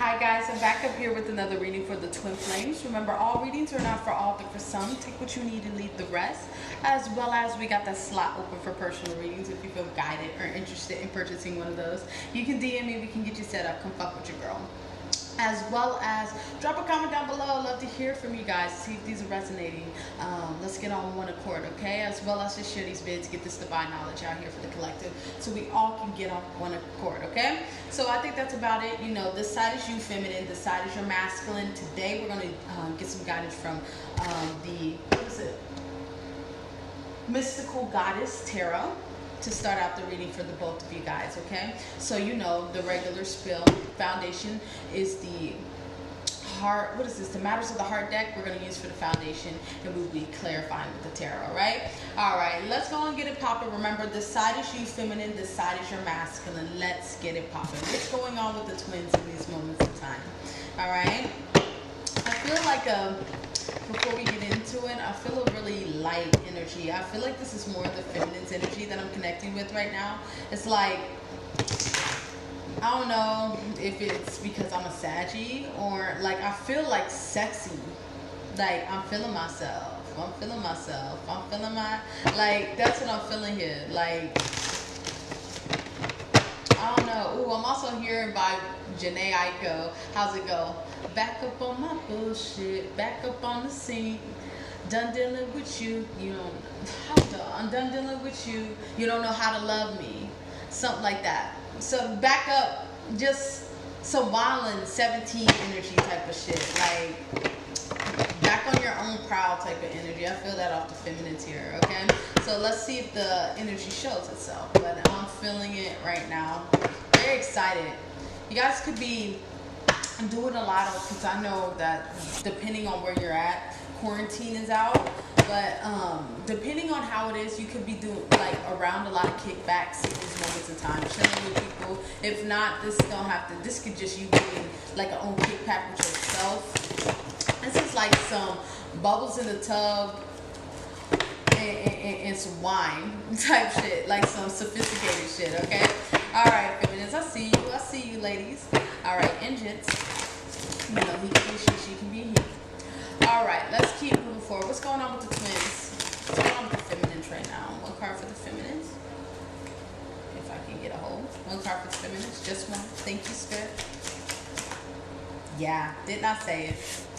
Hi guys, I'm back up here with another reading for the twin flames. Remember, all readings are not for all, but for some. Take what you need and leave the rest. As well as we got that slot open for personal readings. If you feel guided or interested in purchasing one of those, you can DM me. We can get you set up. Come fuck with your girl. As well as drop a comment down below. I'd love to hear from you guys, see if these are resonating. Let's get on one accord, okay? As well as just share these vids, get this divine knowledge out here for the collective so we all can get on one accord, okay? So I think that's about it. You know, this side is you feminine, this side is your masculine. Today we're going to get some guidance from what is it? Mystical Goddess Tarot, to start out the reading for the both of you guys, okay? So you know the regular spill. Foundation is the heart. What is this? The Matters of the Heart deck we're going to use for the foundation, and we'll be clarifying with the tarot, right? All right, let's go and get it popping. Remember, this side is you feminine, this side is your masculine. Let's get it popping. What's going on with the twins in these moments of time? All right, I feel like before we get into it, I feel a really light energy. I feel like this is more of the feminine's energy that I'm connecting with right now. It's like, I don't know if it's because I'm a Saggy or like I feel like sexy. Like I'm feeling myself. I'm feeling myself. I'm feeling like that's what I'm feeling here. Like, I don't know. Ooh, I'm also hearing by JaeCyannaHill. How's it go? Back up on my bullshit. Back up on the scene. Done dealing with you. You don't. I'm done dealing with you. You don't know how to love me. Something like that. So back up. Just some wildin' 17 energy type of shit. Like back on your own proud type of energy. I feel that off the feminines here. Okay. So let's see if the energy shows itself. But I'm feeling it right now. Very excited. You guys could be doing a lot of, because I know that depending on where you're at, quarantine is out. But depending on how it is, you could be doing like around a lot of kickbacks in these moments of time, chilling with people. If not, this don't have to. This could just you being like an own kickback with yourself. This is like some bubbles in the tub and some wine type shit, like some sophisticated shit. Okay. All right, feminists. I see you, ladies. All right, and gents. You know, he can be she can be he. All right, let's keep moving forward. What's going on with the twins? What's going on with the feminines right now? One card for the feminines. If I can get a hold. One card for the feminines. Just one. Thank you, Spirit. Yeah, did not say it.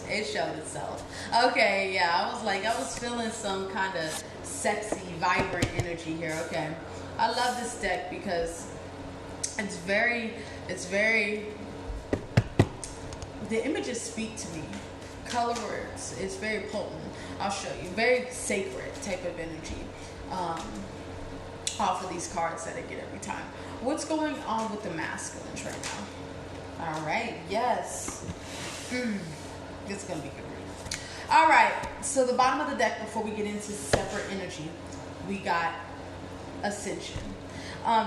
It showed itself. Okay, yeah, I was feeling some kind of sexy, vibrant energy here. Okay. I love this deck because it's very, the images speak to me. Color words, it's very potent. I'll show you. Very sacred type of energy off of these cards that I get every time. What's going on with the masculines right now? All right, yes. This is going to be good. All right, so the bottom of the deck before we get into separate energy, we got Ascension.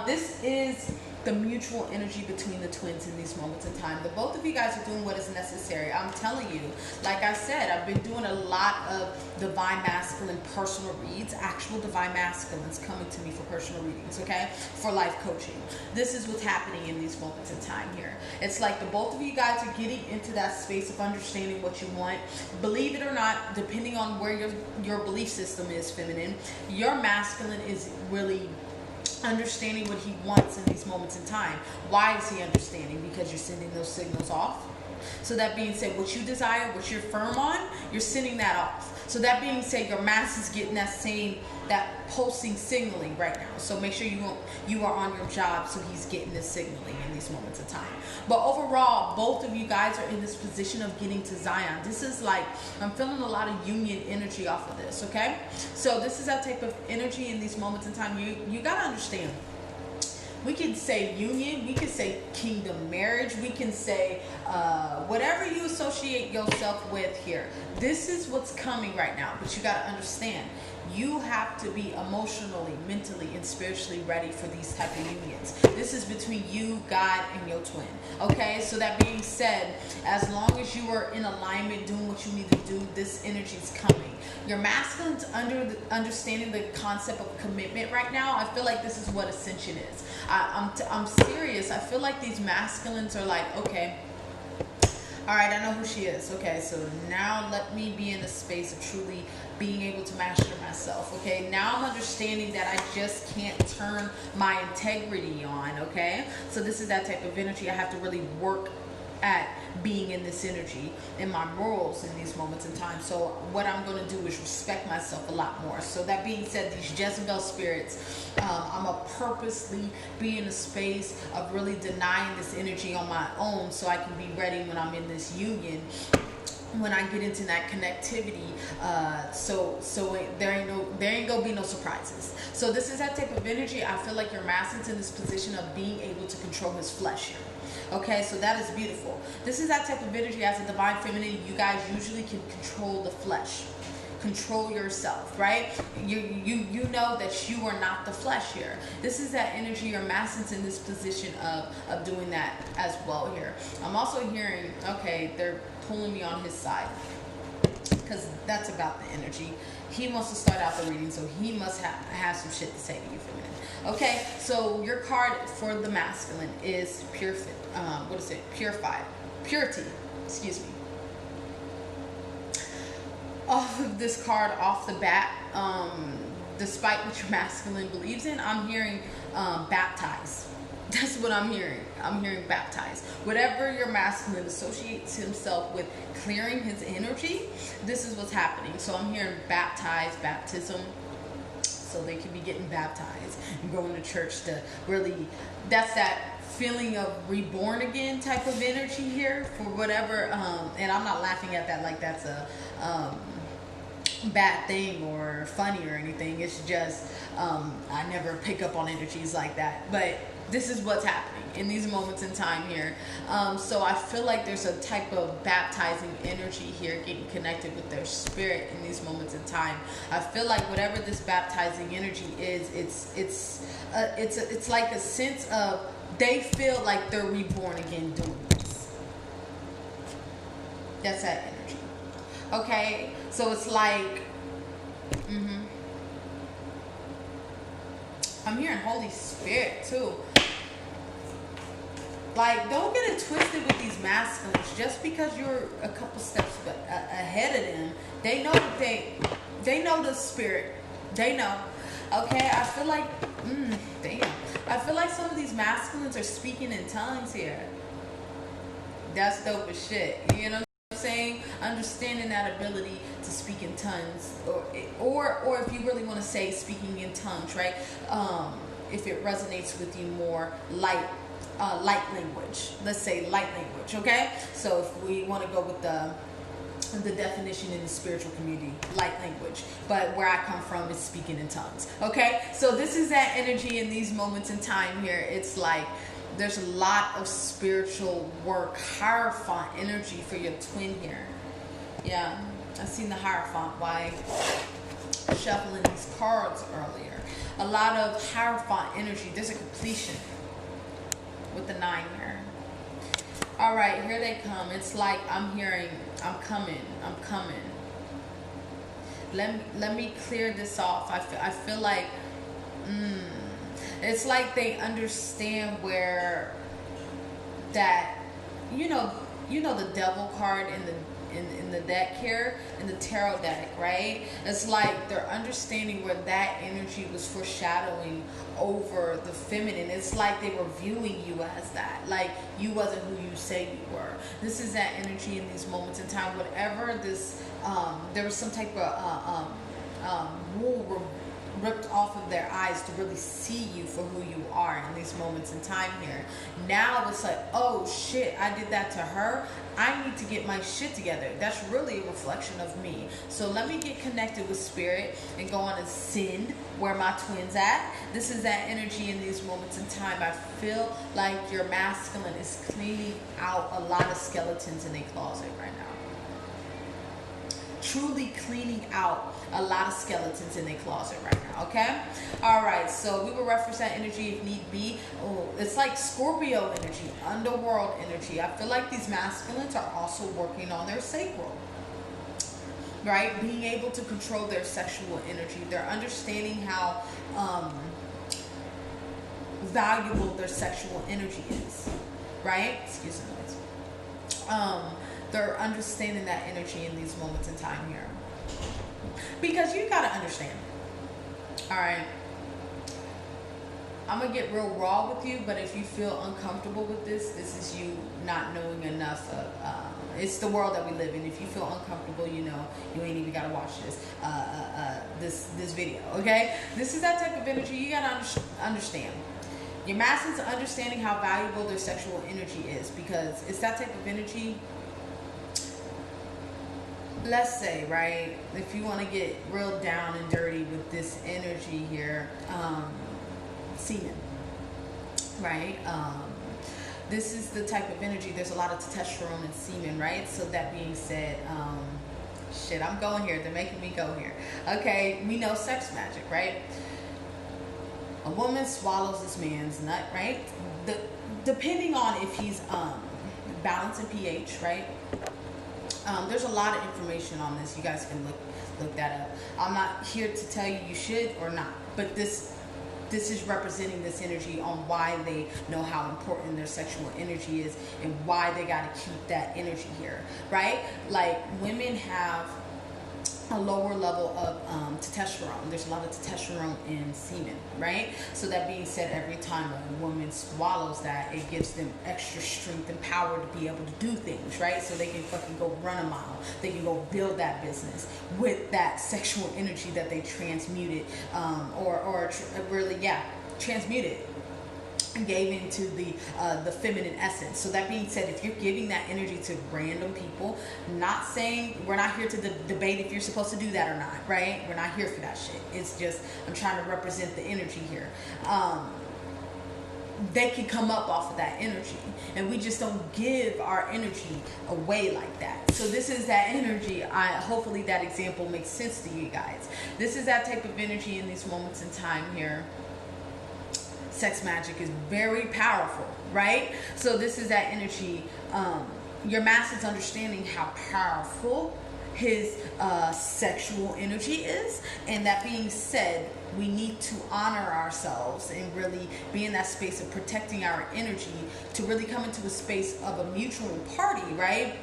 This is the mutual energy between the twins in these moments in time. The both of you guys are doing what is necessary. I'm telling you, like I said, I've been doing a lot of divine masculine personal reads, actual divine masculines coming to me for personal readings, okay? For life coaching. This is what's happening in these moments in time here. It's like the both of you guys are getting into that space of understanding what you want. Believe it or not, depending on where your belief system is, feminine, your masculine is really understanding what he wants in these moments in time. Why is he understanding? Because you're sending those signals off. So that being said, what you desire, what you're firm on, you're sending that off. So that being said, your mass is getting that pulsing signaling right now. So make sure you are on your job so he's getting this signaling in these moments of time. But overall, both of you guys are in this position of getting to Zion. This is like, I'm feeling a lot of union energy off of this, okay? So this is that type of energy in these moments in time. You got to understand. We can say union, we can say kingdom marriage, we can say whatever you associate yourself with here. This is what's coming right now, but you got to understand, you have to be emotionally, mentally, and spiritually ready for these type of unions. This is between you, God, and your twin. Okay, so that being said, as long as you are in alignment, doing what you need to do, this energy is coming. Your masculine's understanding the concept of commitment right now. I feel like this is what ascension is. I'm serious. I feel like these masculines are like, okay, All right, I know who she is. Okay, so now let me be in a space of truly being able to master myself. Okay, now I'm understanding that I just can't turn my integrity on. Okay, so this is that type of energy. I have to really work at being in this energy and my morals in these moments in time. So what I'm going to do is respect myself a lot more. So that being said, these Jezebel spirits, I'm going to purposely be in a space of really denying this energy on my own so I can be ready when I'm in this union, when I get into that connectivity, there ain't gonna be no surprises. So this is that type of energy. I feel like your master's in this position of being able to control his flesh here. Okay, so that is beautiful. This is that type of energy. As a divine feminine, you guys usually can control the flesh, control yourself, right? You know that you are not the flesh here. This is that energy. Your master's in this position of doing that as well here. I'm also hearing, okay, they're pulling me on his side because that's about the energy. He wants to start out the reading, so he must have some shit to say to you, feminine. Okay, so your card for the masculine is purified, purity. Excuse me. Off of this card, off the bat, despite what your masculine believes in, I'm hearing baptized. That's what I'm hearing. I'm hearing baptized. Whatever your masculine associates himself with clearing his energy, this is what's happening. So I'm hearing baptized, baptism. So they could be getting baptized and going to church to really, that's that feeling of reborn again type of energy here for whatever. And I'm not laughing at that like that's a bad thing or funny or anything. It's just I never pick up on energies like that, but this is what's happening in these moments in time here. So I feel like there's a type of baptizing energy here, getting connected with their spirit in these moments in time. I feel like whatever this baptizing energy is, it's like a sense of they feel like they're reborn again doing this. That's that energy. Okay, so it's like, I'm hearing Holy Spirit too. Like, don't get it twisted with these masculines. Just because you're a couple steps ahead of them, they know that they know the spirit. They know. Okay, I feel like, damn. I feel like some of these masculines are speaking in tongues here. That's dope as shit. You know what I'm saying? Understanding that ability to speak in tongues, or if you really want to say speaking in tongues, right? If it resonates with you more, light language. Let's say light language, okay? So if we want to go with the definition in the spiritual community, light language. But where I come from is speaking in tongues, okay? So this is that energy in these moments in time here. It's like there's a lot of spiritual work, Hierophant energy for your twin here. Yeah, I seen the Hierophant by shuffling these cards earlier. A lot of Hierophant energy. There's a completion with the 9 here. All right, here they come. It's like I'm hearing, I'm coming. Let me clear this off. I feel like, it's like they understand where that, you know the devil card in the deck here, in the tarot deck, right? It's like they're understanding where that energy was foreshadowing over the feminine. It's like they were viewing you as that, like you wasn't who you say you were. This is that energy in these moments in time. Whatever this, there was some type of wool ripped off of their eyes to really see you for who you are in these moments in time here. Now it's like, oh shit, I did that to her. I need to get my shit together. That's really a reflection of me. So let me get connected with spirit and go on and send where my twin's at. This is that energy in these moments in time. I feel like your masculine is cleaning out a lot of skeletons in a closet right now. Truly cleaning out a lot of skeletons in a closet right now, okay? All right, so we will reference that energy if need be. Oh, it's like Scorpio energy, underworld energy. I feel like these masculines are also working on their sacral, right? Being able to control their sexual energy. They're understanding how valuable their sexual energy is, right? Excuse me. they're understanding that energy in these moments in time here. Because you got to understand. All right. I'm going to get real raw with you, but if you feel uncomfortable with this, this is you not knowing enough of, it's the world that we live in. If you feel uncomfortable, you know, you ain't even got to watch this video, okay? This is that type of energy you got to understand. Your masses understanding how valuable their sexual energy is, because it's that type of energy. Let's say, right, if you want to get real down and dirty with this energy here, semen, right? This is the type of energy. There's a lot of testosterone in semen, right? So that being said, shit, I'm going here. They're making me go here. Okay, we know sex magic, right? A woman swallows this man's nut, right? Depending on if he's balanced in pH, right? There's a lot of information on this. You guys can look that up. I'm not here to tell you should or not, but this is representing this energy on why they know how important their sexual energy is and why they got to keep that energy here, right? Like, women have a lower level of testosterone. There's a lot of testosterone in semen, right? So that being said, every time a woman swallows that, it gives them extra strength and power to be able to do things, right? So they can fucking go run a mile. They can go build that business with that sexual energy that they transmuted, transmuted and gave into the feminine essence. So that being said, if you're giving that energy to random people, not saying, we're not here to debate if you're supposed to do that or not, right? We're not here for that shit. It's just, I'm trying to represent the energy here. They can come up off of that energy, and we just don't give our energy away like that. So this is that energy. Hopefully that example makes sense to you guys. This is that type of energy in these moments in time here. Sex magic is very powerful, right? So this is that energy. Your master's understanding how powerful his sexual energy is. And that being said, we need to honor ourselves and really be in that space of protecting our energy to really come into a space of a mutual party, right?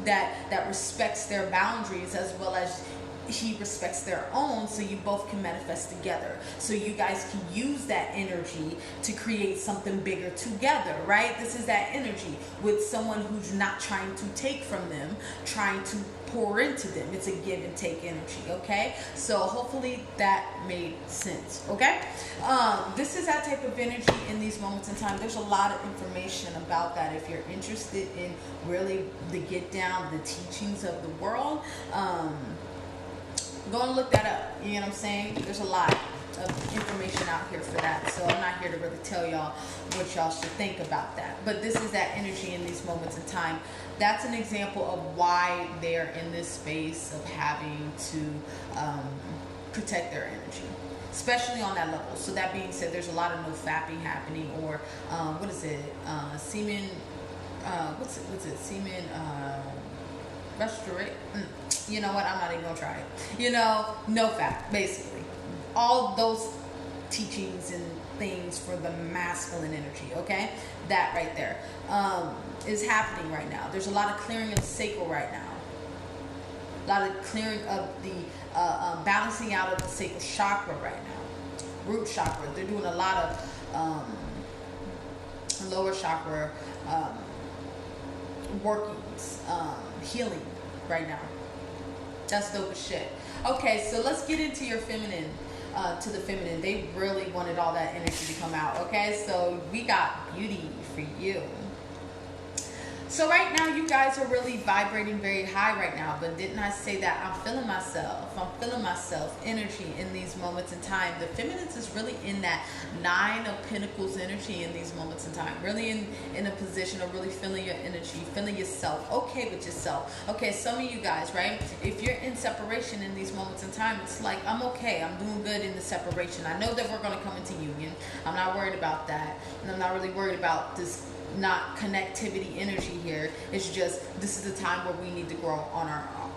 That respects their boundaries as well as he respects their own, so you both can manifest together. So you guys can use that energy to create something bigger together, right? This is that energy with someone who's not trying to take from them, trying to pour into them. It's a give and take energy, okay? So hopefully that made sense, okay? This is that type of energy in these moments in time. There's a lot of information about that if you're interested in really the get down, the teachings of the world. Go and look that up. You know what I'm saying? There's a lot of information out here for that. So I'm not here to really tell y'all what y'all should think about that. But this is that energy in these moments in time. That's an example of why they're in this space of having to protect their energy, especially on that level. So that being said, there's a lot of no fapping happening, or what is it? Semen. What's it? Semen. Restorate. You know what? I'm not even gonna try it. You know, no fact, basically. All those teachings and things for the masculine energy, okay? That right there is happening right now. There's a lot of clearing of the sacral right now. A lot of clearing of the balancing out of the sacral chakra right now. Root chakra. They're doing a lot of lower chakra workings, healing right now. That's dope as shit. Okay, so let's get into your feminine, to the feminine. They really wanted all that energy to come out. Okay, so we got beauty for you. So right now, you guys are really vibrating very high right now. But didn't I say that I'm feeling myself? I'm feeling myself energy in these moments in time. The feminine is really in that 9 of Pentacles energy in these moments in time. Really in a position of really feeling your energy, feeling yourself, okay with yourself. Okay, some of you guys, right? If you're in separation in these moments in time, it's like, I'm okay. I'm doing good in the separation. I know that we're going to come into union. I'm not worried about that. And I'm not really worried about this not connectivity energy here. It's just, this is the time where we need to grow on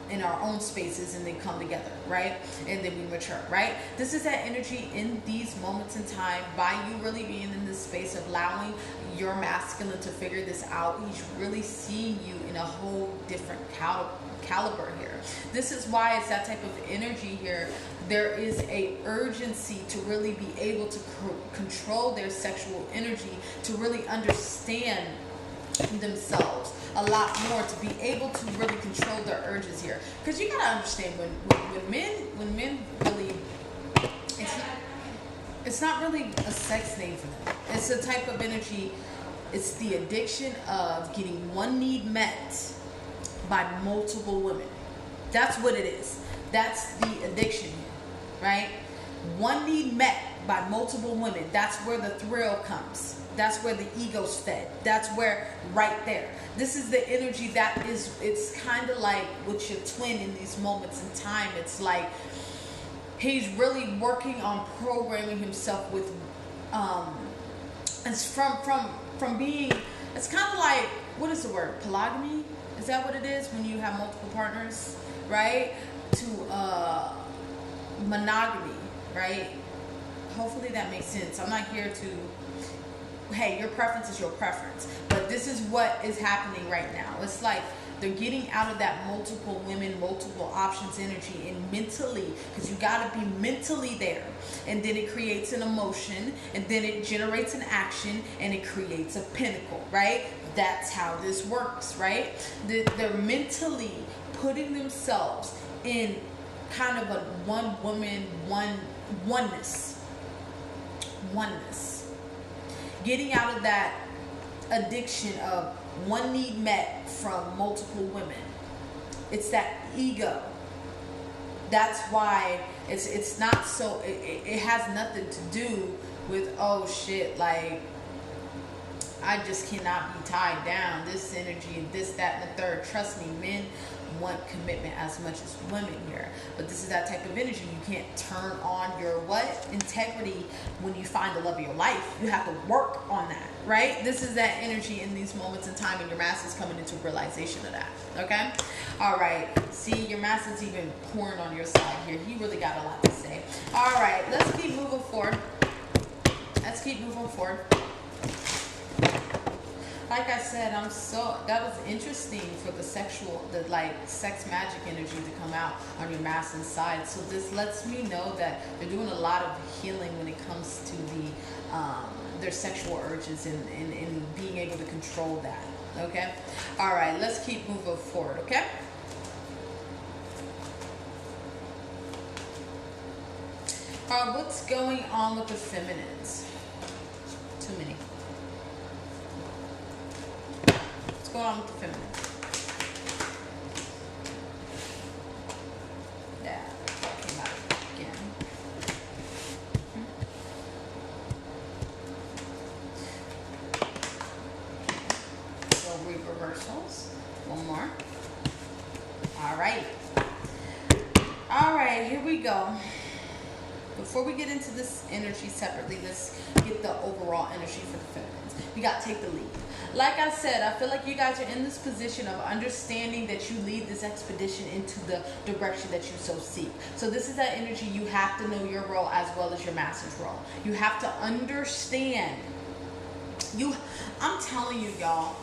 in our own spaces and then come together, right? And then we mature, right? This is that energy in these moments in time, by you really being in this space of allowing your masculine to figure this out. He's really seeing you in a whole different caliber here. This is why it's that type of energy here. There is a urgency to really be able to control their sexual energy, to really understand themselves a lot more, to be able to really control their urges here. Because you gotta understand, when men really, it's not really a sex name for them. It's a type of energy. It's the addiction of getting one need met by multiple women. That's what it is. That's the addiction, right? One need met by multiple women. That's where the thrill comes. That's where the ego's fed. That's where, right there. This is the energy that is, it's kind of like with your twin in these moments in time. It's like he's really working on programming himself with, it's from being, it's kind of like, what is the word? Polygamy? Is that what it is when you have multiple partners, right? To monogamy, right? Hopefully that makes sense. I'm not here to, hey, your preference is your preference, but this is what is happening right now. It's like they're getting out of that multiple women, multiple options energy, and mentally, because you got to be mentally there, and then it creates an emotion, and then it generates an action, and it creates a pinnacle, right? That's how this works, right? They're mentally putting themselves in kind of a one woman, oneness. Getting out of that addiction of one need met from multiple women. It's that ego. That's why it's not so, it has nothing to do with, oh shit, like I just cannot be tied down. This energy, this, that, and the third. Trust me, men want commitment as much as women here. But this is that type of energy. You can't turn on your what? Integrity when you find the love of your life. You have to work on that, right? This is that energy in these moments in time, and your master's coming into realization of that, okay? All right. See, your master's even pouring on your side here. He really got a lot to say. All right. Let's keep moving forward. Like I said, that was interesting for the sex magic energy to come out on your master's side. So this lets me know that they're doing a lot of healing when it comes to their sexual urges and being able to control that. Okay? All right, let's keep moving forward, okay? All right, what's going on with the feminines? Too many. What's going on with the feminine? Yeah, came out again. So reversals. One more. All right, here we go. Before we get into this energy separately, let's get the overall energy for the feminines. We got to take the lead. Like I said, I feel like you guys are in this position of understanding that you lead this expedition into the direction that you so seek. So this is that energy. You have to know your role as well as your master's role. You have to understand. I'm telling you, y'all,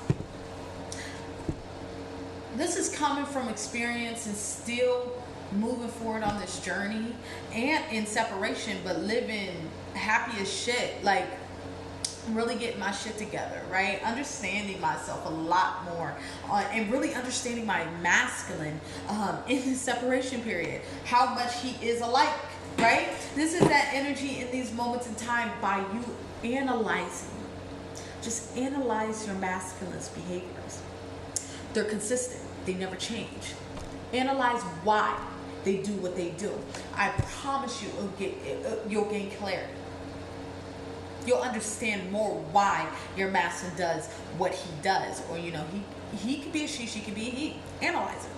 this is coming from experience and still moving forward on this journey and in separation, but living happy as shit. Like, really getting my shit together, right? Understanding myself a lot more, and really understanding my masculine in this separation period, how much he is alike, right? This is that energy in these moments in time by you analyzing. Just analyze your masculine's behaviors. They're consistent. They never change. Analyze why they do what they do. I promise you, you'll gain clarity. You'll understand more why your master does what he does. Or, he could be a she could be a he. Analyze it.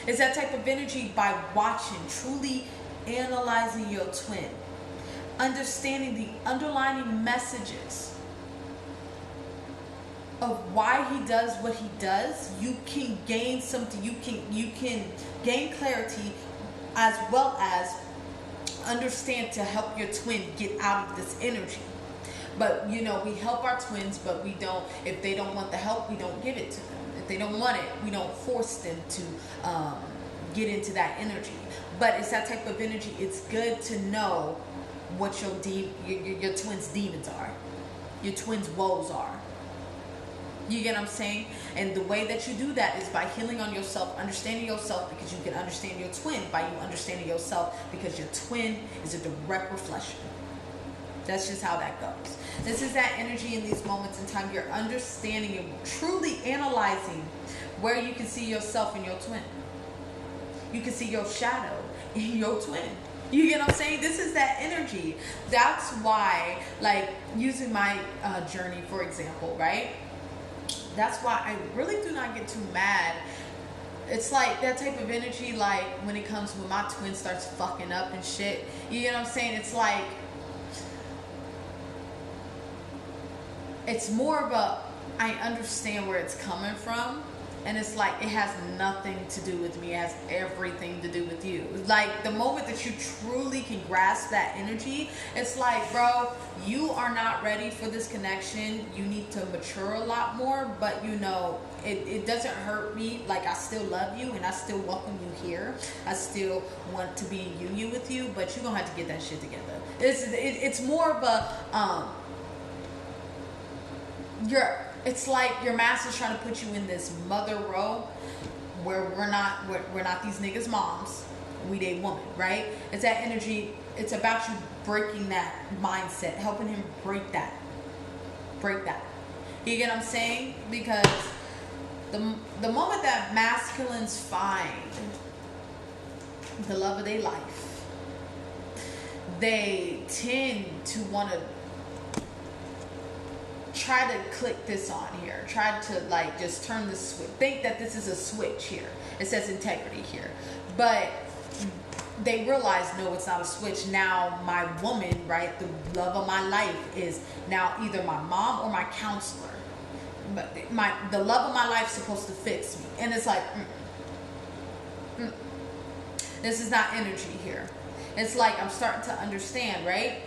It's that type of energy by watching, truly analyzing your twin. Understanding the underlying messages of why he does what he does, you can gain something. You can gain clarity, as well as understand to help your twin get out of this energy. But we help our twins, but we don't. If they don't want the help, we don't give it to them. If they don't want it, we don't force them to get into that energy. But it's that type of energy. It's good to know what your twins' demons are, your twins' woes are. You get what I'm saying? And the way that you do that is by healing on yourself, understanding yourself, because you can understand your twin by you understanding yourself, because your twin is a direct reflection. That's just how that goes. This is that energy in these moments in time. You're understanding and truly analyzing where you can see yourself in your twin. You can see your shadow in your twin. You get what I'm saying? This is that energy. That's why, like, using my journey, for example, right? That's why I really do not get too mad. It's like that type of energy, like when it comes when my twin starts fucking up and shit. You get what I'm saying? It's like, it's more of a, I understand where it's coming from. And it's like, it has nothing to do with me. It has everything to do with you. Like, the moment that you truly can grasp that energy, it's like, bro, you are not ready for this connection. You need to mature a lot more. But, it doesn't hurt me. Like, I still love you and I still welcome you here. I still want to be in union with you. But you're going to have to get that shit together. It's more of a, it's like your master's trying to put you in this mother role where we're not these niggas' moms. We they woman, right? It's that energy. It's about you breaking that mindset, helping him break that. You get what I'm saying? Because the moment that masculines find the love of their life, they tend to want to try to click this on here. Try to, like, just turn this switch. Think that this is a switch here. It says integrity here. But they realize, no, it's not a switch. Now my woman, right, the love of my life is now either my mom or my counselor. But the love of my life is supposed to fix me. And it's like, this is not energy here. It's like, I'm starting to understand, right?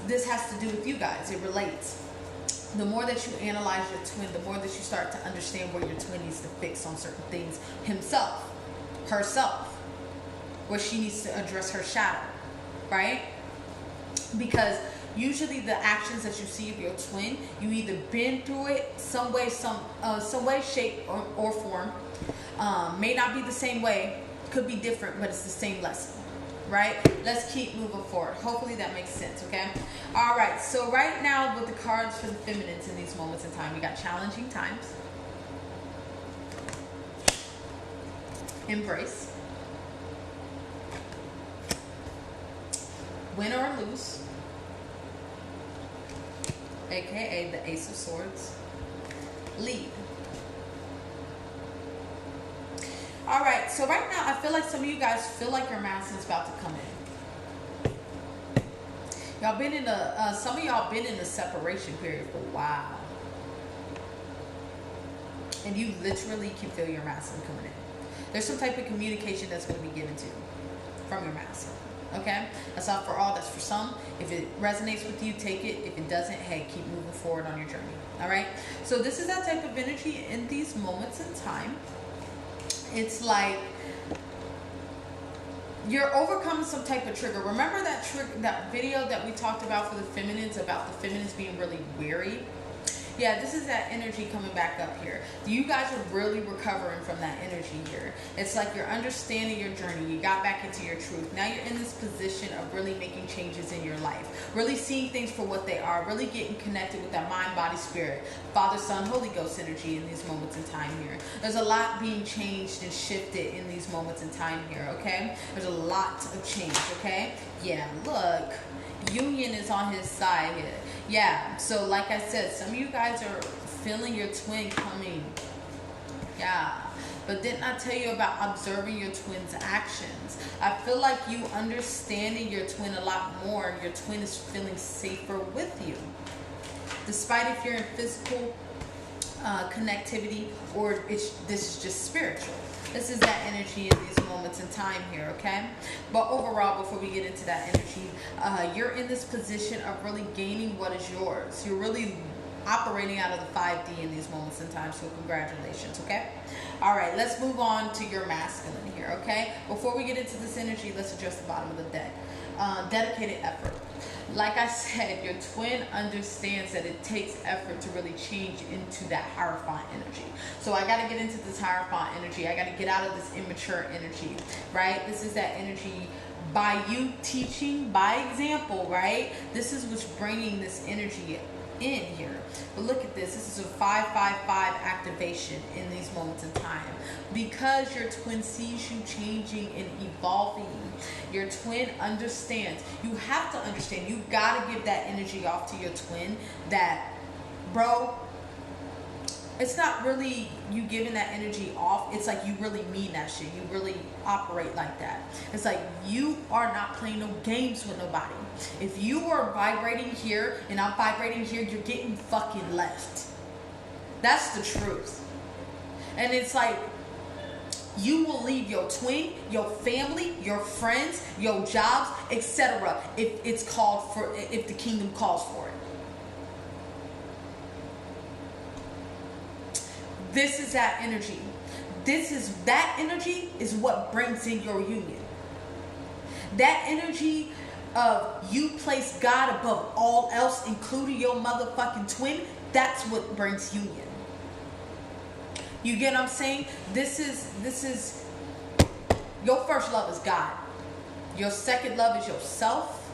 This has to do with you guys. It relates. The more that you analyze your twin, the more that you start to understand where your twin needs to fix on certain things, himself, herself, where she needs to address her shadow, right? Because usually the actions that you see of your twin, you either been through it some way, shape, or form. May not be the same way, could be different, but it's the same lesson. Right? Let's keep moving forward. Hopefully that makes sense, okay? All right, so right now with the cards for the feminines in these moments in time, we got challenging times, embrace, win or lose, aka the Ace of Swords, lead. All right, so right now, I feel like some of you guys feel like your masculine's about to come in. Y'all been in some of y'all been in a separation period for a while. And you literally can feel your masculine coming in. There's some type of communication that's going to be given to you from your masculine, okay? That's not for all, that's for some. If it resonates with you, take it. If it doesn't, hey, keep moving forward on your journey, all right? So this is that type of energy in these moments in time. It's like you're overcoming some type of trigger. Remember that video that we talked about for the feminines, about the feminines being really weary? Yeah, this is that energy coming back up here. You guys are really recovering from that energy here. It's like you're understanding your journey. You got back into your truth. Now you're in this position of really making changes in your life. Really seeing things for what they are. Really getting connected with that mind, body, spirit. Father, Son, Holy Ghost energy in these moments in time here. There's a lot being changed and shifted in these moments in time here, okay? There's a lot of change, okay? Yeah, look. Union is on his side here. Yeah, so like I said, some of you guys are feeling your twin coming. Yeah, but didn't I tell you about observing your twin's actions? I feel like you understanding your twin a lot more. Your twin is feeling safer with you. Despite if you're in physical connectivity, or this is just spiritual. This is that energy in these moments in time here, okay? But overall, before we get into that energy, you're in this position of really gaining what is yours. You're really operating out of the 5D in these moments in time, so congratulations, okay? All right, let's move on to your masculine here, okay? Before we get into this energy, let's address the bottom of the deck. Dedicated effort. Like I said, your twin understands that it takes effort to really change into that Hierophant energy. So I got to get into this Hierophant energy. I got to get out of this immature energy, right? This is that energy by you teaching by example, right? This is what's bringing this energy in here. But look at this. This is a 555 activation in these moments in time. Because your twin sees you changing and evolving, your twin understands. You have to understand. You got to give that energy off to your twin that, bro, it's not really you giving that energy off. It's like you really mean that shit. You really operate like that. It's like you are not playing no games with nobody. If you are vibrating here and I'm vibrating here, you're getting fucking left. That's the truth. And it's like you will leave your twin, your family, your friends, your jobs, etc. if it's called for, if the kingdom calls for it. This is that energy. That energy is what brings in your union. That energy of you place God above all else, including your motherfucking twin, that's what brings union. You get what I'm saying? This is your first love is God. Your second love is yourself.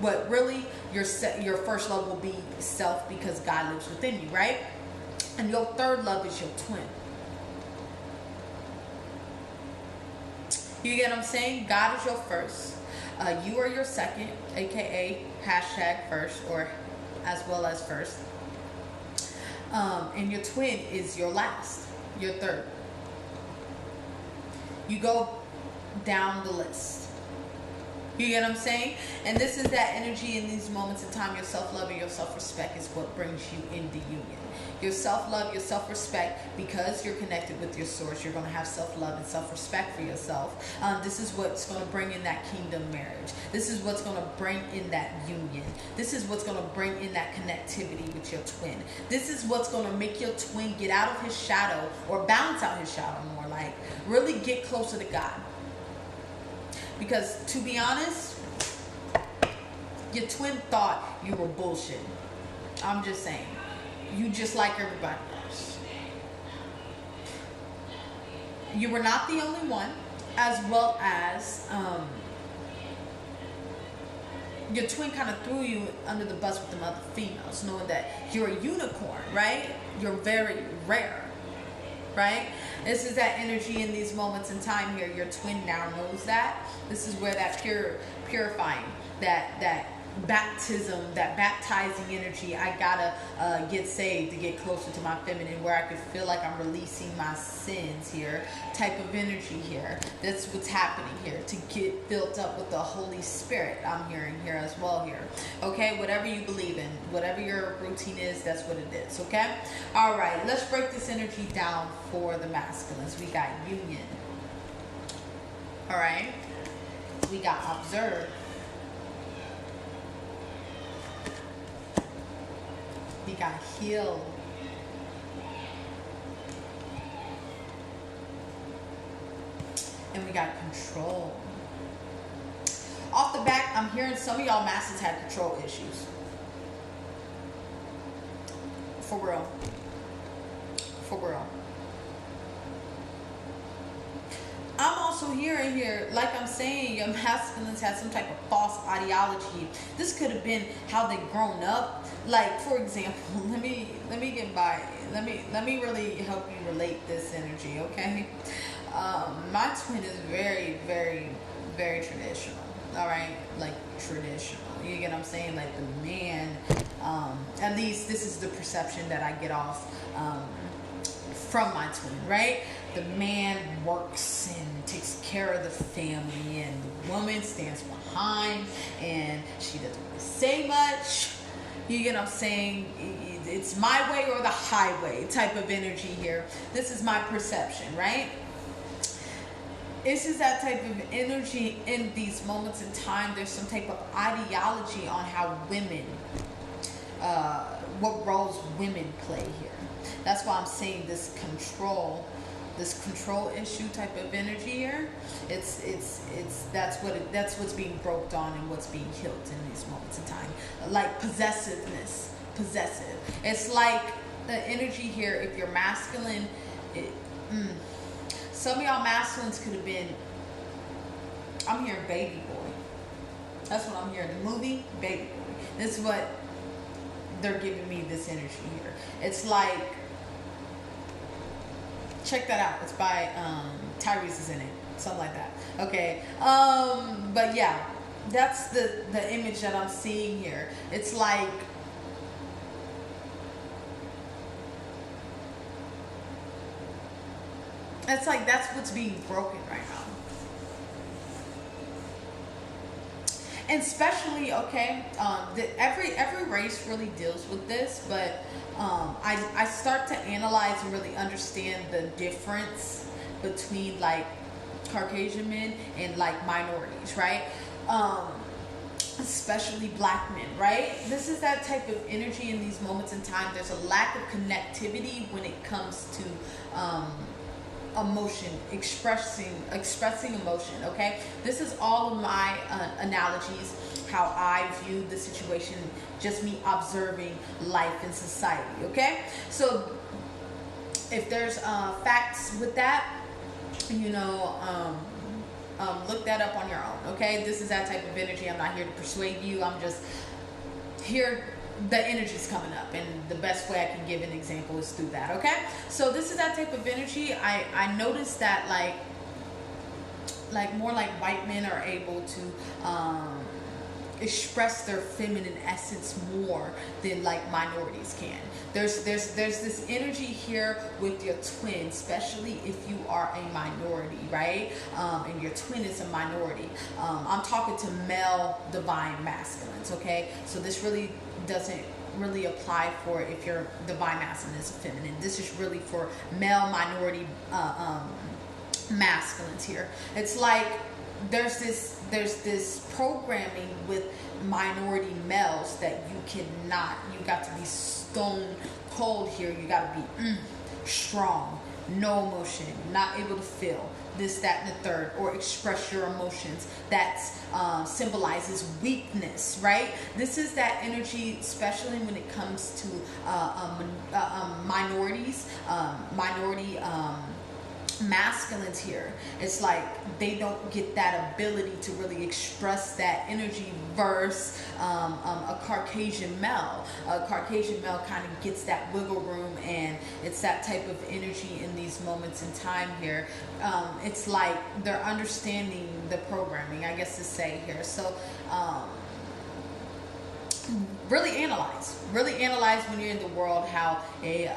But really, your first love will be self because God lives within you, right? And your third love is your twin. You get what I'm saying? God is your first. You are your second, aka hashtag first, or as well as first. And your twin is your last, your third. You go down the list. You get what I'm saying? And this is that energy in these moments in time. Your self-love and your self-respect is what brings you into union. Your self-love, your self-respect, because you're connected with your source, you're going to have self-love and self-respect for yourself. This is what's going to bring in that kingdom marriage. This is what's going to bring in that union. This is what's going to bring in that connectivity with your twin. This is what's going to make your twin get out of his shadow, or balance out his shadow more, like really get closer to God. Because to be honest, your twin thought you were bullshit. I'm just saying. You just like everybody else. You were not the only one, as well as your twin kind of threw you under the bus with the other females, knowing that you're a unicorn, right? You're very rare, right? This is that energy in these moments in time here. Your twin now knows that. This is where that purifying, that baptism, that baptizing energy, I gotta get saved to get closer to my feminine, where I could feel like I'm releasing my sins here, type of energy here. That's what's happening here, to get built up with the Holy Spirit. I'm hearing here as well here. Okay, whatever you believe in, whatever your routine is, that's what it is. Okay, all right, let's break this energy down for the masculines. We got union. All right, we got observe. We got heal. And we got control. Off the back, I'm hearing some of y'all masters have control issues. For real. For real. I'm also hearing here, like I'm saying, your masculines had some type of false ideology. This could have been how they grown up. Like, for example, let me really help you relate this energy, okay? My twin is very, very, very traditional. All right, like traditional. You get what I'm saying? Like the man. At least this is the perception that I get off from my twin, right? The man works and takes care of the family, and the woman stands behind, and she doesn't really say much. You get what I'm saying? It's my way or the highway type of energy here. This is my perception, right? This is that type of energy in these moments in time. There's some type of ideology on how women, what roles women play here. That's why I'm saying this control issue type of energy here. That's what's being broke on and what's being healed in these moments in time. Like possessiveness, possessive. It's like the energy here. If you're masculine, some of y'all masculines could have been. I'm hearing baby boy. That's what I'm hearing. The movie Baby Boy. This is what they're giving me. This energy here. It's like. Check that out. It's by Tyrese is in it. Something like that. Okay. But yeah, that's the image that I'm seeing here. It's like that's what's being broken right now. And especially, okay, every race really deals with this, but I start to analyze and really understand the difference between like Caucasian men and like minorities, right? Especially black men, right? This is that type of energy in these moments in time. There's a lack of connectivity when it comes to emotion, expressing emotion. Okay, this is all of my analogies, how I view the situation, just me observing life in society. Okay, so if there's facts with that, look that up on your own. Okay, this is that type of energy. I'm not here to persuade you. I'm just here. The energy's coming up, and the best way I can give an example is through that. Okay, so this is that type of energy. I noticed that like more like white men are able to express their feminine essence more than like minorities can. There's this energy here with your twin, especially if you are a minority, right? And your twin is a minority. I'm talking to male divine masculines, okay? So this really doesn't really apply for if your divine masculine is feminine. This is really for male minority masculines here. It's like there's this programming with minority males that you got to be stone cold here. You got to be strong, no emotion, not able to feel this, that, and the third, or express your emotions. That symbolizes weakness, right? This is that energy, especially when it comes to minorities, minority masculines here. It's like they don't get that ability to really express that energy versus a Caucasian male. A Caucasian male kind of gets that wiggle room, and it's that type of energy in these moments in time here. It's like they're understanding the programming, I guess to say here. So really analyze when you're in the world how a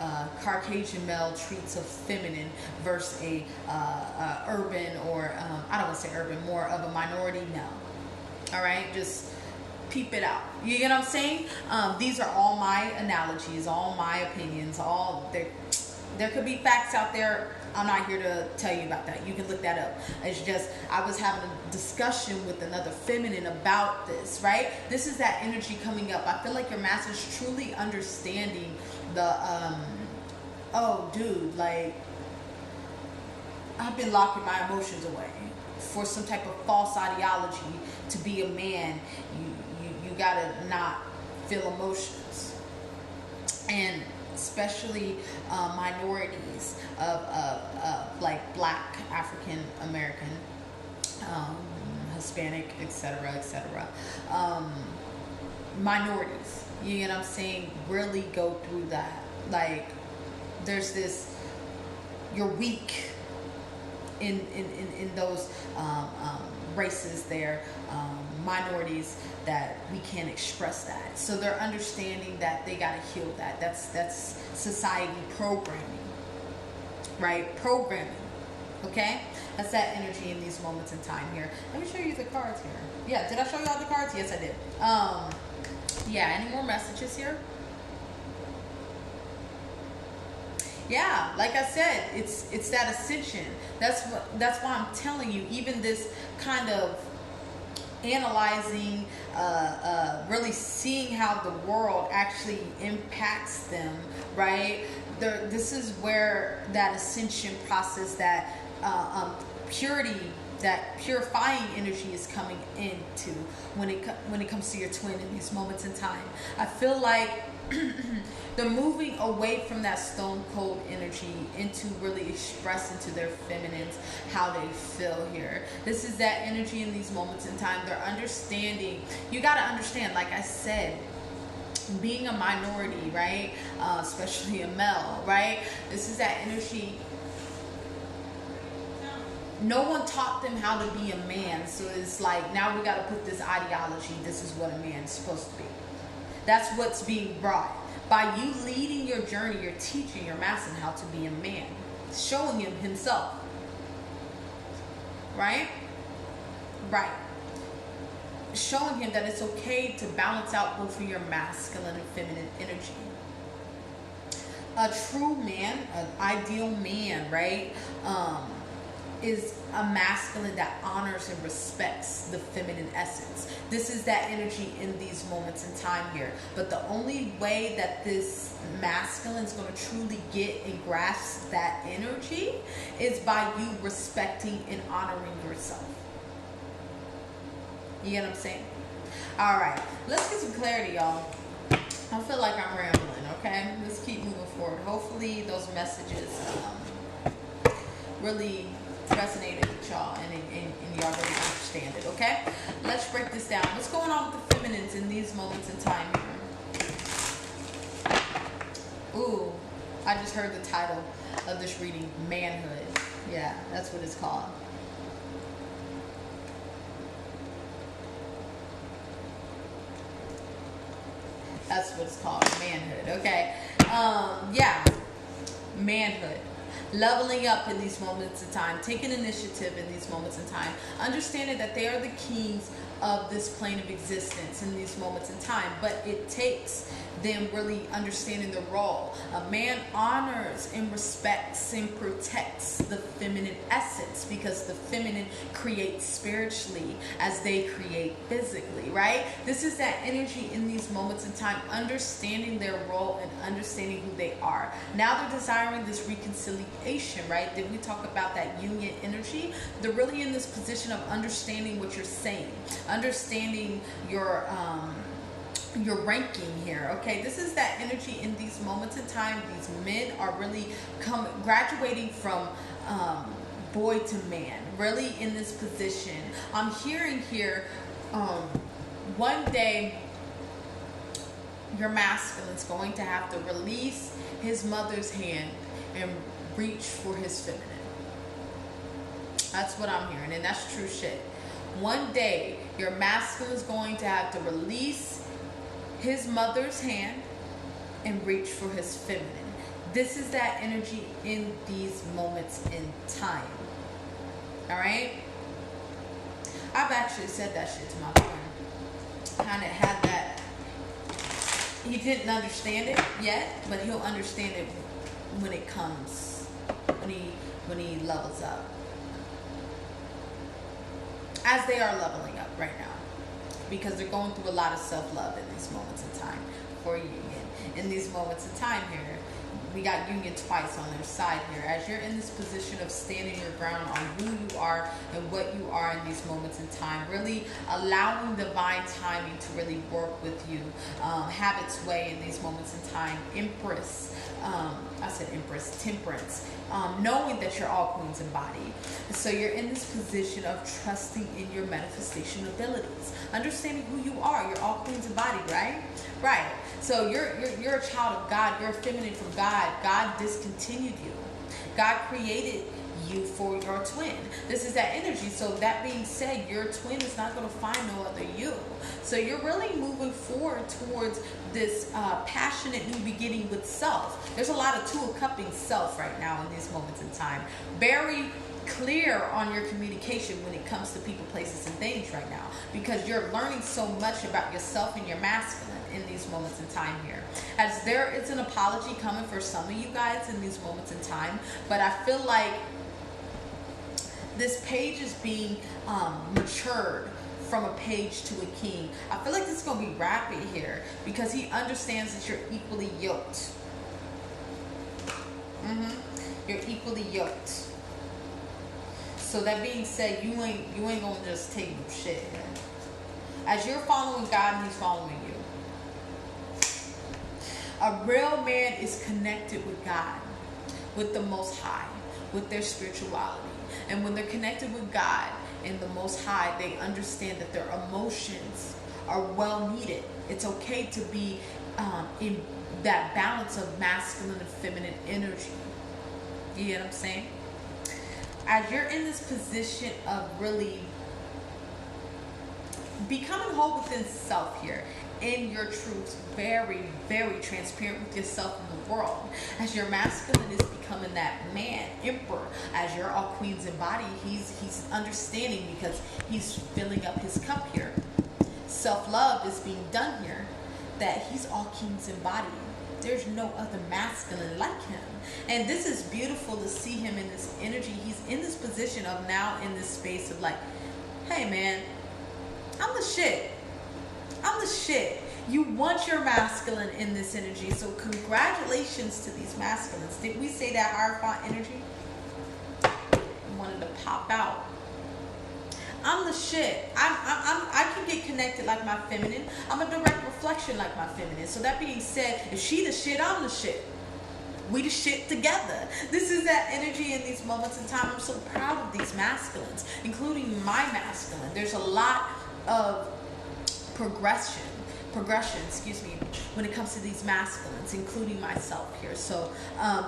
Caucasian male treats a feminine versus a urban, or I don't want to say urban, more of a minority male. All right, just peep it out. You get what I'm saying? These are all my analogies, all my opinions. There could be facts out there. I'm not here to tell you about that. You can look that up. It's just, I was having a discussion with another feminine about this, right? This is that energy coming up. I feel like your master's truly understanding the, oh, dude, like, I've been locking my emotions away for some type of false ideology. To be a man, you gotta not feel emotions. And especially minorities of like black, African American, Hispanic, etc. Minorities, you know what I'm saying, really go through that. Like, there's this, you're weak in those races there, minorities, that we can't express that. So they're understanding that they got to heal that. That's society programming, right? Programming, okay? That's that energy in these moments in time here. Let me show you the cards here. Yeah, did I show you all the cards? Yes, I did. Yeah, any more messages here? Yeah, like I said, it's that ascension. That's why I'm telling you, even this kind of analyzing, really seeing how the world actually impacts them, right? This is where that ascension process, that purity, that purifying energy is coming into when it comes to your twin in these moments in time. I feel like they're moving away from that stone cold energy into really expressing to their feminines how they feel here. This is that energy in these moments in time. They're understanding. You got to understand, like I said, being a minority, right? Especially a male, right? This is that energy. No one taught them how to be a man, so it's like now we got to put this ideology. This is what a man's supposed to be. That's what's being brought. By you leading your journey, you're teaching your masculine how to be a man, showing him himself. Right? Right. Showing him that it's okay to balance out both of your masculine and feminine energy. A true man, an ideal man, right? Is a masculine that honors and respects the feminine essence. This is that energy in these moments in time here. But the only way that this masculine is going to truly get and grasp that energy is by you respecting and honoring yourself. You get what I'm saying? All right, let's get some clarity, y'all. I feel like I'm rambling, okay? Let's keep moving forward. Hopefully those messages really resonated with y'all and y'all really understand it, okay? Let's break this down. What's going on with the feminines in these moments in time here? Ooh, I just heard the title of this reading, Manhood. Yeah, that's what it's called. That's what it's called, manhood, okay? Yeah, manhood. Leveling up in these moments in time, taking initiative in these moments in time, understanding that they are the kings of this plane of existence in these moments in time, but it takes them really understanding the role. A man honors and respects and protects the feminine essence because the feminine creates spiritually as they create physically, right? This is that energy in these moments in time, understanding their role and understanding who they are. Now they're desiring this reconciliation, right? Did we talk about that union energy? They're really in this position of understanding what you're saying, understanding your ranking here, okay? This is that energy in these moments in time. These men are really graduating from boy to man, really in this position. I'm hearing here, one day your masculine's going to have to release his mother's hand and reach for his feminine. That's what I'm hearing, and that's true shit. One day your masculine's going to have to release his mother's hand and reach for his feminine. This is that energy in these moments in time. All right? I've actually said that shit to my friend. Kind of had that. He didn't understand it yet, but he'll understand it when it comes, when he levels up. As they are leveling up right now. Because they're going through a lot of self-love in these moments in time for union. In these moments in time here, we got union twice on their side here. As you're in this position of standing your ground on who you are and what you are in these moments in time, really allowing divine timing to really work with you, have its way in these moments in time. Empress, I said Empress, Temperance, knowing that you're all queens embodied. So you're in this position of trusting in your manifestation abilities, understanding who you are. You're all queens embodied, right? Right. So you're a child of God. You're feminine from God. God discontinued you. God created you for your twin. This is that energy. So that being said, your twin is not going to find no other you. So you're really moving forward towards this passionate new beginning with self. There's a lot of two of cupping self right now in these moments in time. Very clear on your communication when it comes to people, places, and things right now, because you're learning so much about yourself and your masculine in these moments in time here. As there is an apology coming for some of you guys in these moments in time, but I feel like this page is being matured from a page to a king. I feel like this is going to be rapid here because he understands that you're equally yoked. You're equally yoked. So that being said, you ain't gonna just take no shit. As you're following God and he's following you. A real man is connected with God, with the Most High, with their spirituality. And when they're connected with God and the Most High, they understand that their emotions are well needed. It's okay to be in that balance of masculine and feminine energy. You get what I'm saying? As you're in this position of really becoming whole within self here, in your truths, very, very transparent with yourself in the world. As your masculine is becoming that man, emperor, as you're all queens in body, he's understanding because he's filling up his cup here. Self-love is being done here, that he's all kings in body. There's no other masculine like him. And this is beautiful to see him in this energy. He's in this position of now in this space of like, hey man, I'm the shit. I'm the shit. You want your masculine in this energy. So congratulations to these masculines. Did we say that Hierophant energy? I wanted to pop out. I'm the shit. I can get connected like my feminine. I'm a direct reflection like my feminine. So that being said, if she the shit, I'm the shit. We the shit together. This is that energy in these moments in time. I'm so proud of these masculines, including my masculine. There's a lot of progression, when it comes to these masculines, including myself here. So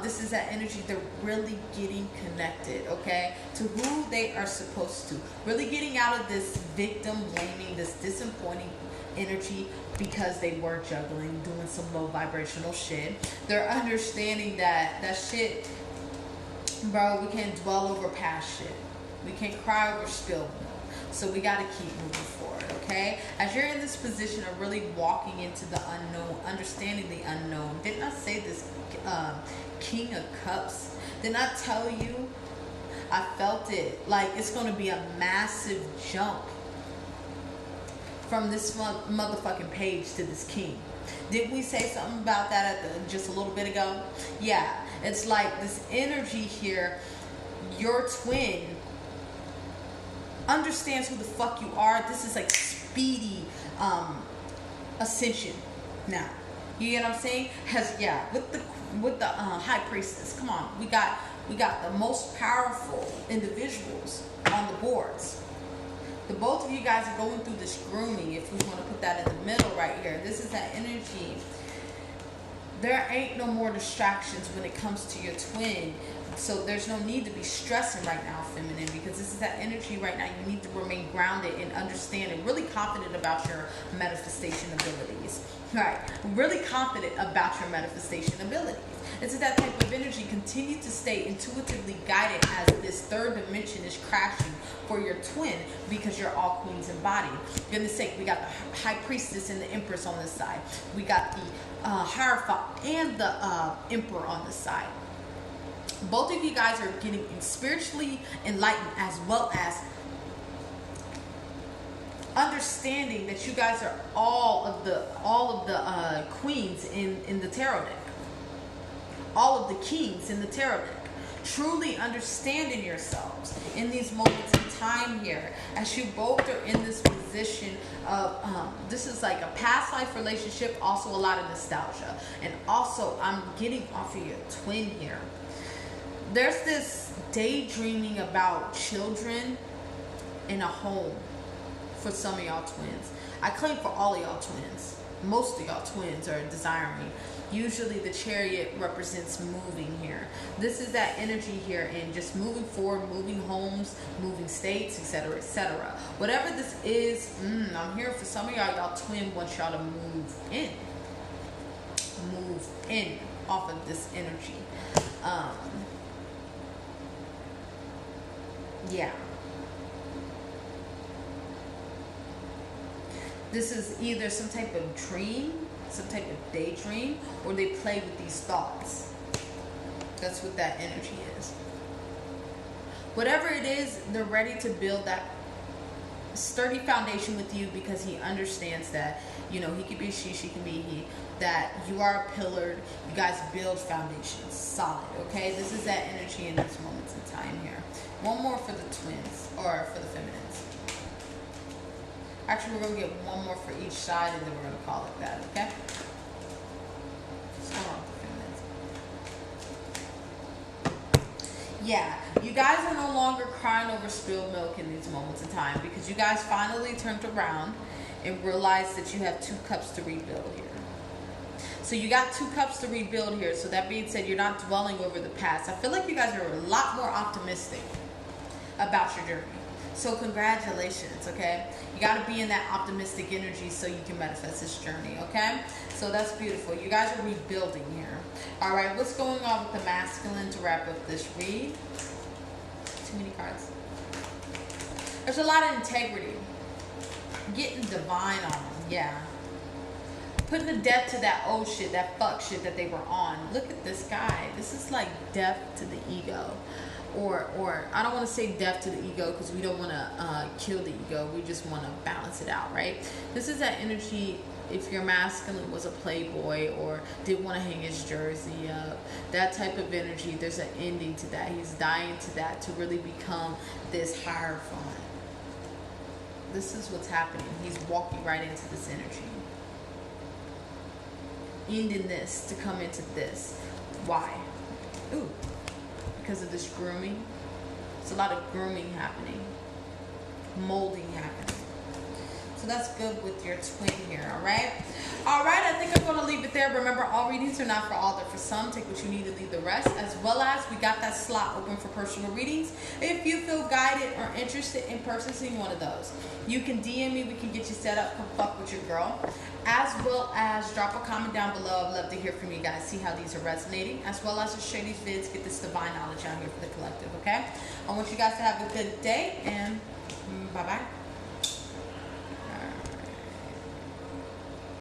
this is that energy. They're really getting connected, okay, to who they are supposed to. Really getting out of this victim blaming, this disappointing energy because they were juggling, doing some low vibrational shit. They're understanding that shit, bro, we can't dwell over past shit. We can't cry over spilled milk. So we got to keep moving forward, okay? As you're in this position of really walking into the unknown, understanding the unknown. Didn't I say this King of Cups? Didn't I tell you? I felt it. Like it's going to be a massive jump from this motherfucking page to this king. Didn't we say something about that just a little bit ago? Yeah. It's like this energy here, your twin understands who the fuck you are. This is like speedy ascension now. You get what I'm saying? With the high priestess. Come on, we got the most powerful individuals on the boards. The both of you guys are going through this grooming, if we want to put that in the middle right here. This is that energy. There ain't no more distractions when it comes to your twin. So there's no need to be stressing right now, feminine, because this is that energy right now. You need to remain grounded and understand and really confident about your manifestation abilities. Right. Really confident about your manifestation abilities. It's that type of energy. Continue to stay intuitively guided as this third dimension is crashing for your twin, because you're all queens in body. Goodness sake, we got the high priestess and the empress on this side. We got the Hierophant and the emperor on this side. Both of you guys are getting spiritually enlightened, as well as understanding that you guys are all of the queens in the tarot deck, all of the kings in the tarot deck. Truly understanding yourselves in these moments in time here, as you both are in this position of this is like a past life relationship, also a lot of nostalgia, and also I'm getting off of your twin here. There's this daydreaming about children in a home for some of y'all twins. I claim for all of y'all twins. Most of y'all twins are desiring. Usually the chariot represents moving here. This is that energy here, and just moving forward, moving homes, moving states, etc., etc. Whatever this is, I'm here for some of y'all. Y'all twin wants y'all to move in. Move in off of this energy. Yeah. This is either some type of dream some type of daydream, or they play with these thoughts. That's what that energy is. Whatever it is, they're ready to build that sturdy foundation with you, because he understands that, you know, he could be she can be he, that you are pillared. You guys build foundations solid. Okay, this is that energy in these moments in time here. One more for the twins, or for the feminines. Actually, we're going to get one more for each side, and then we're going to call it that. Okay, what's going on with the feminines? Yeah, you guys are no longer crying over spilled milk in these moments in time, because you guys finally turned around and realized that you have 2 cups to rebuild here. So you got 2 cups to rebuild here. So that being said, you're not dwelling over the past. I feel like you guys are a lot more optimistic about your journey. So congratulations, okay? You got to be in that optimistic energy so you can manifest this journey, okay? So that's beautiful. You guys are rebuilding here. All right, what's going on with the masculine to wrap up this read? Too many cards. There's a lot of integrity. Getting divine on them, yeah. Putting a death to that old shit, that fuck shit that they were on. Look at this guy. This is like death to the ego. Or I don't want to say death to the ego, because we don't want to kill the ego. We just want to balance it out, right? This is that energy. If your masculine was a playboy or didn't want to hang his jersey up, that type of energy, there's an ending to that. He's dying to that, to really become this hierophant. This is what's happening. He's walking right into this energy. Ending this to come into this. Why? Ooh. Because of this grooming. There's a lot of grooming happening. Molding happening. So that's good with your twin here, all right? All right, I think I'm going to leave it there. Remember, all readings are not for all. They're for some. Take what you need and leave the rest. As well as we got that slot open for personal readings. If you feel guided or interested in purchasing one of those, you can DM me. We can get you set up. Come fuck with your girl. As well as drop a comment down below. I'd love to hear from you guys. See how these are resonating. As well as just share these vids. Get this divine knowledge out here for the collective, okay? I want you guys to have a good day. And bye-bye.